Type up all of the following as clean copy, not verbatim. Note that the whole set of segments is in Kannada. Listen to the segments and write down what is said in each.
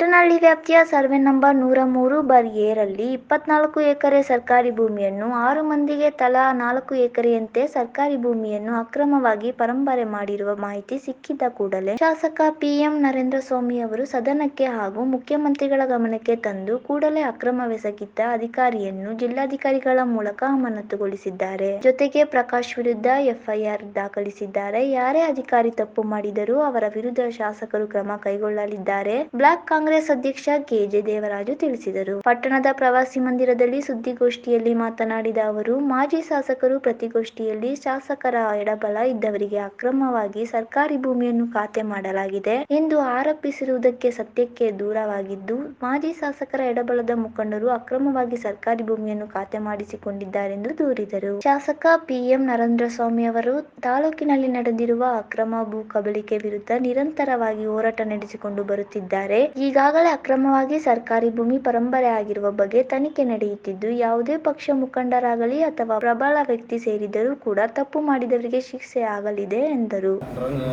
ಪಟ್ಟಣಹಳ್ಳಿ ವ್ಯಾಪ್ತಿಯ ಸರ್ವೆ ನಂಬರ್ 103/A ರಲ್ಲಿ 24 ಎಕರೆ ಸರ್ಕಾರಿ ಭೂಮಿಯನ್ನು 6 ಮಂದಿಗೆ ತಲಾ 4 ಎಕರೆಯಂತೆ ಸರ್ಕಾರಿ ಭೂಮಿಯನ್ನು ಅಕ್ರಮವಾಗಿ ಪರಂಬರೆ ಮಾಡಿರುವ ಮಾಹಿತಿ ಸಿಕ್ಕಿದ ಕೂಡಲೇ ಶಾಸಕ ಪಿಎಂ ನರೇಂದ್ರಸ್ವಾಮಿ ಅವರು ಸದನಕ್ಕೆ ಹಾಗೂ ಮುಖ್ಯಮಂತ್ರಿಗಳ ಗಮನಕ್ಕೆ ತಂದು ಕೂಡಲೇ ಅಕ್ರಮವೆಸಗಿದ್ದ ಅಧಿಕಾರಿಯನ್ನು ಜಿಲ್ಲಾಧಿಕಾರಿಗಳ ಮೂಲಕ ಅಮಾನತುಗೊಳಿಸಿದ್ದಾರೆ. ಜೊತೆಗೆ ಪ್ರಕಾಶ್ ವಿರುದ್ಧ ಎಫ್ಐಆರ್ ದಾಖಲಿಸಿದ್ದಾರೆ. ಯಾರೇ ಅಧಿಕಾರಿ ತಪ್ಪು ಮಾಡಿದರೂ ಅವರ ವಿರುದ್ಧ ಶಾಸಕರು ಕ್ರಮ ಕೈಗೊಳ್ಳಲಿದ್ದಾರೆ. ಬ್ಲಾಕ್ ಕಾಂಗ್ರೆಸ್ ಅಧ್ಯಕ್ಷ ಕೆಜೆ ದೇವರಾಜು ತಿಳಿಸಿದರು. ಪಟ್ಟಣದ ಪ್ರವಾಸಿ ಮಂದಿರದಲ್ಲಿ ಸುದ್ದಿಗೋಷ್ಠಿಯಲ್ಲಿ ಮಾತನಾಡಿದ ಅವರು, ಮಾಜಿ ಶಾಸಕರು ಪ್ರತಿಗೋಷ್ಠಿಯಲ್ಲಿ ಶಾಸಕರ ಎಡಬಲ ಇದ್ದವರಿಗೆ ಅಕ್ರಮವಾಗಿ ಸರ್ಕಾರಿ ಭೂಮಿಯನ್ನು ಖಾತೆ ಮಾಡಲಾಗಿದೆ ಎಂದು ಆರೋಪಿಸಿರುವುದಕ್ಕೆ ಸತ್ಯಕ್ಕೆ ದೂರವಾಗಿದ್ದು, ಮಾಜಿ ಶಾಸಕರ ಎಡಬಲದ ಮುಖಂಡರು ಅಕ್ರಮವಾಗಿ ಸರ್ಕಾರಿ ಭೂಮಿಯನ್ನು ಖಾತೆ ಮಾಡಿಸಿಕೊಂಡಿದ್ದಾರೆಂದು ದೂರಿದರು. ಶಾಸಕ ಪಿಎಂ ನರೇಂದ್ರಸ್ವಾಮಿ ಅವರು ತಾಲೂಕಿನಲ್ಲಿ ನಡೆದಿರುವ ಅಕ್ರಮ ಭೂ ಕಬಳಿಕೆ ವಿರುದ್ಧ ನಿರಂತರವಾಗಿ ಹೋರಾಟ ನಡೆಸಿಕೊಂಡು ಬರುತ್ತಿದ್ದಾರೆ. ಈಗಾಗಲೇ ಅಕ್ರಮವಾಗಿ ಸರ್ಕಾರಿ ಭೂಮಿ ಪರಂಬರೆ ಆಗಿರುವ ಬಗ್ಗೆ ತನಿಖೆ ನಡೆಯುತ್ತಿದ್ದು, ಯಾವುದೇ ಪಕ್ಷ ಮುಖಂಡರಾಗಲಿ ಅಥವಾ ಪ್ರಬಲ ವ್ಯಕ್ತಿ ಸೇರಿದರೂ ಕೂಡ ತಪ್ಪು ಮಾಡಿದವರಿಗೆ ಶಿಕ್ಷೆ ಆಗಲಿದೆ ಎಂದರು.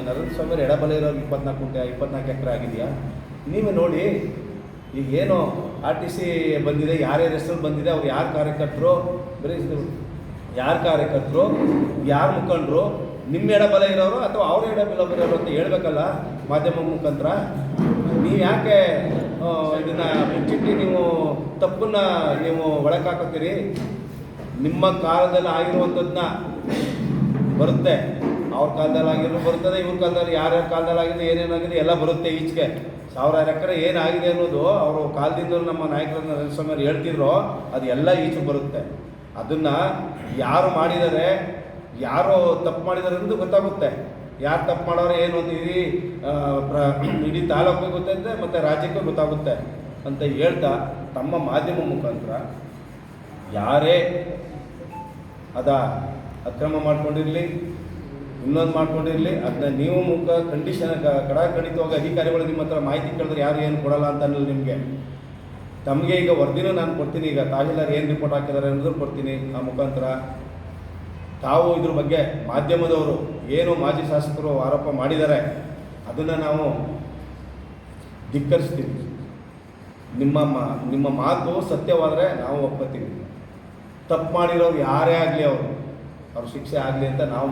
ನರೇಂದ್ರಸ್ವಾಮಿ ಎಡಬಲ ಇರೋರು 24 ಎಕರೆ ಆಗಿದೆಯಾ? ನೀವೇ ನೋಡಿ. ಈಗ ಏನು RTC ಬಂದಿದೆ, ಯಾರ್ಯಾರ ಹೆಸರು ಬಂದಿದೆ, ಅವ್ರು ಯಾರು ಕಾರ್ಯಕರ್ತರು, ಬರೀ ಯಾರು ಕಾರ್ಯಕರ್ತರು, ಯಾರು ಮುಖಂಡರು, ನಿಮ್ಮ ಎಡಬಲ ಇರೋರು ಅಥವಾ ಅವ್ರ ಎಡಬಲ ಇರೋರು ಅಂತ ಹೇಳ್ಬೇಕಲ್ಲ ಮಾಧ್ಯಮ ಮುಖಾಂತರ. ನೀವು ಯಾಕೆ ಇದನ್ನು ಮುಚ್ಚಿಟ್ಟು ನೀವು ತಪ್ಪನ್ನ ನೀವು ಒಳಕಾಕೋತೀರಿ? ನಿಮ್ಮ ಕಾಲದಲ್ಲಿ ಆಗಿರುವಂಥದ್ದನ್ನ ಬರುತ್ತೆ, ಅವ್ರ ಕಾಲದಲ್ಲಿ ಆಗಿರೋ ಬರ್ತದೆ, ಇವ್ರ ಕಾಲದಲ್ಲಿ ಯಾರ್ಯಾರ ಕಾಲದಲ್ಲಿ ಆಗಿದೆ, ಏನೇನಾಗಿದೆ ಎಲ್ಲ ಬರುತ್ತೆ. ಈಚೆಗೆ 1000 ಎಕರೆ ಏನಾಗಿದೆ ಅನ್ನೋದು ಅವರು ಕಾಲದಿಂದ ನಮ್ಮ ನಾಯಕರನ್ನ ನರೇಂದ್ರಸ್ವಾಮಿ ಹೇಳ್ತಿದ್ರು, ಅದು ಎಲ್ಲ ಈಚೆಗೆ ಬರುತ್ತೆ. ಅದನ್ನು ಯಾರು ಮಾಡಿದ್ದಾರೆ, ಯಾರು ತಪ್ಪು ಮಾಡಿದ್ದಾರೆ ಅನ್ನೋದು ಗೊತ್ತಾಗುತ್ತೆ. ಯಾರು ತಪ್ಪು ಮಾಡೋರು ಏನು ಅಂತ ಇಡೀ ತಾಲೂಕಿಗೆ ಗೊತ್ತಾಗುತ್ತೆ ಮತ್ತು ರಾಜ್ಯಕ್ಕೆ ಗೊತ್ತಾಗುತ್ತೆ ಅಂತ ಹೇಳ್ತಾ ತಮ್ಮ ಮಾಧ್ಯಮ ಮುಖಾಂತರ ಯಾರೇ ಅಕ್ರಮ ಮಾಡ್ಕೊಂಡಿರಲಿ, ಇನ್ನೊಂದು ಮಾಡ್ಕೊಂಡಿರಲಿ, ಅದನ್ನ ನೀವು ಕಂಡೀಷನ್ ಕಡಾಖಂಡಿತವಾಗಿ ಅಧಿಕಾರಿಗಳು ನಿಮ್ಮ ಹತ್ರ ಮಾಹಿತಿ ಕೇಳಿದ್ರೆ ಯಾರು ಏನು ಕೊಡಲ್ಲ ಅಂತ ಅನ್ನೋದು ನಿಮಗೆ. ತಮಗೆ ಈಗ ವರದಿನೂ ನಾನು ಕೊಡ್ತೀನಿ. ಈಗ ತಹಶೀಲ್ದಾರ್ ಏನು ರಿಪೋರ್ಟ್ ಹಾಕಿದ್ದಾರೆ ಅನ್ನೋದು ಕೊಡ್ತೀನಿ. ಆ ಮುಖಾಂತರ ತಾವು ಇದ್ರ ಬಗ್ಗೆ ಮಾಧ್ಯಮದವರು ಏನು ಮಾಜಿ ಶಾಸಕರು ಆರೋಪ ಮಾಡಿದ್ದಾರೆ ಅದನ್ನು ನಾವು ಧಿಕ್ಕರಿಸ್ತೀವಿ. ನಿಮ್ಮ ಮಾತು ಸತ್ಯವಾದರೆ ನಾವು ಒಪ್ಕೋತೀವಿ. ತಪ್ಪು ಮಾಡಿರೋರು ಯಾರೇ ಆಗಲಿ ಅವ್ರ ಶಿಕ್ಷೆ ಆಗಲಿ ಅಂತ ನಾವು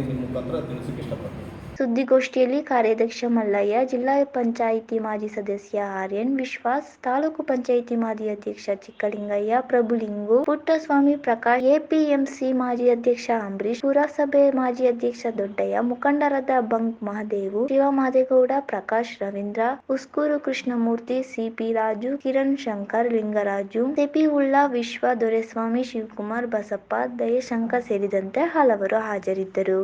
ನಿಮ್ಮ ಮುಖಾಂತರ ತಿಳಿಸೋಕ್ಕೆ ಇಷ್ಟಪಡ್ತೀವಿ. ಸುದ್ದಿಗೋಷ್ಠಿಯಲ್ಲಿ ಕಾರ್ಯಾಧ್ಯಕ್ಷ ಮಲ್ಲಯ್ಯ, ಜಿಲ್ಲಾ ಪಂಚಾಯಿತಿ ಮಾಜಿ ಸದಸ್ಯ ಆರ್ಯನ್ ವಿಶ್ವಾಸ್, ತಾಲೂಕು ಪಂಚಾಯಿತಿ ಮಾಜಿ ಅಧ್ಯಕ್ಷ ಚಿಕ್ಕಲಿಂಗಯ್ಯ, ಪ್ರಭುಲಿಂಗು, ಪುಟ್ಟಸ್ವಾಮಿ, ಪ್ರಕಾಶ್, ಎಪಿಎಂಸಿ ಮಾಜಿ ಅಧ್ಯಕ್ಷ ಅಂಬರೀಶ್, ಪುರಸಭೆ ಮಾಜಿ ಅಧ್ಯಕ್ಷ ದೊಡ್ಡಯ್ಯ, ಮುಖಂಡರಾದ ಬಂಕ್ ಮಹದೇವು, ಶಿವಮಾದೇಗೌಡ, ಪ್ರಕಾಶ್, ರವೀಂದ್ರ, ಉಸ್ಕೂರು ಕೃಷ್ಣಮೂರ್ತಿ, ಸಿಪಿ ರಾಜು, ಕಿರಣ್ ಶಂಕರ್, ಲಿಂಗರಾಜು, ಸೆಪಿಹುಲ್ಲಾ, ವಿಶ್ವ, ದೊರೆಸ್ವಾಮಿ, ಶಿವಕುಮಾರ್, ಬಸಪ್ಪ, ದಯಶಂಕರ್ ಸೇರಿದಂತೆ ಹಲವರು ಹಾಜರಿದ್ದರು.